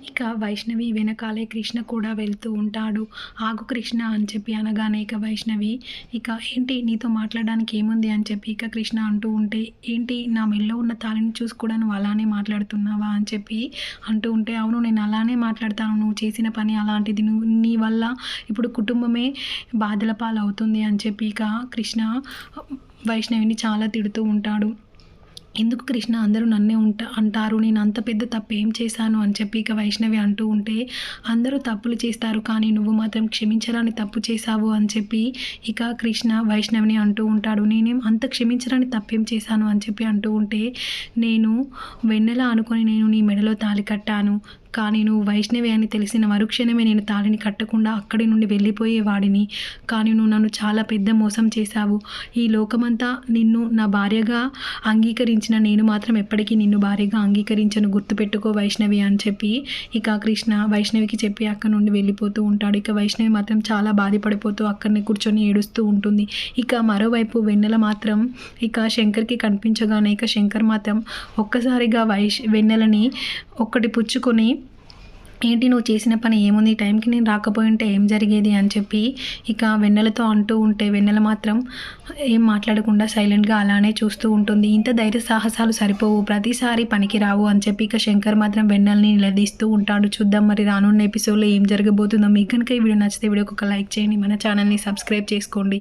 ఇక వైష్ణవి వెనకాలే కృష్ణ కూడా వెళ్తూ ఉంటాడు. ఆగు కృష్ణ అని చెప్పి అనగానే ఇక వైష్ణవి ఇక ఏంటి నీతో మాట్లాడడానికి ఏముంది అని చెప్పి ఇక కృష్ణ అంటూ ఉంటే, ఏంటి నా మెడలో ఉన్న తాళిని చూసి కూడా నువ్వు అలానే మాట్లాడుతున్నావా అని చెప్పి అంటూ ఉంటే, అవును నేను అలానే మాట్లాడతాను, నువ్వు చేసిన పని అలాంటిది, నువ్వు నీ వల్ల ఇప్పుడు కుటుంబమే బాధల పాలవుతుంది అని చెప్పి ఇక కృష్ణ వైష్ణవిని చాలా తిడుతూ ఉంటాడు. ఎందుకు కృష్ణ అందరూ నన్నే అంటారు, నేను అంత పెద్ద తప్పు ఏం చేశాను అని చెప్పి ఇక వైష్ణవి అంటూ ఉంటే, అందరూ తప్పులు చేస్తారు కానీ నువ్వు మాత్రం క్షమించరాని తప్పు చేశావు అని చెప్పి ఇక కృష్ణ వైష్ణవిని అంటూ ఉంటాడు. నేనేం అంత క్షమించరాని తప్పేం చేశాను అని చెప్పి అంటూ ఉంటే, నేను వెన్నెల అనుకొని నేను నీ మెడలో తాళి కట్టాను, కానీ నువ్వు వైష్ణవి అని తెలిసిన మరుక్షణమే నేను తాళిని కట్టకుండా అక్కడి నుండి వెళ్ళిపోయేవాడిని. కానీ నువ్వు నన్ను చాలా పెద్ద మోసం చేశావు. ఈ లోకమంతా నిన్ను నా భార్యగా అంగీకరించిన నేను మాత్రం ఎప్పటికీ నిన్ను భార్యగా అంగీకరించను, గుర్తుపెట్టుకో వైష్ణవి అని చెప్పి ఇక కృష్ణ వైష్ణవికి చెప్పి అక్కడి నుండి వెళ్ళిపోతూ ఉంటాడు. ఇక వైష్ణవి మాత్రం చాలా బాధపడిపోతూ అక్కడనే కూర్చొని ఏడుస్తూ ఉంటుంది. ఇక మరోవైపు వెన్నెల మాత్రం ఇక శంకర్కి కనిపించగానే ఇక శంకర్ మాత్రం ఒక్కసారిగా వెన్నెలని ఒక్కటి పుచ్చుకొని, ఏంటి నువ్వు చేసిన పని ఏముంది, టైంకి నేను రాకపోయి ఉంటే ఏం జరిగేది అని చెప్పి ఇక వెన్నెలతో అంటూ ఉంటే, వెన్నెల మాత్రం ఏం మాట్లాడకుండా సైలెంట్గా అలానే చూస్తూ ఉంటుంది. ఇంత ధైర్య సాహసాలు సరిపోవు, ప్రతిసారి పనికి రావు అని చెప్పి ఇక శంకర్ మాత్రం వెన్నెలని నిలదీస్తూ ఉంటాడు. చూద్దాం మరి రానున్న ఎపిసోడ్లో ఏం జరగబోతుందో. మీకు కనుక ఈ వీడియో నచ్చితే వీడియోకి ఒక లైక్ చేయండి, మన ఛానల్ని సబ్స్క్రైబ్ చేసుకోండి.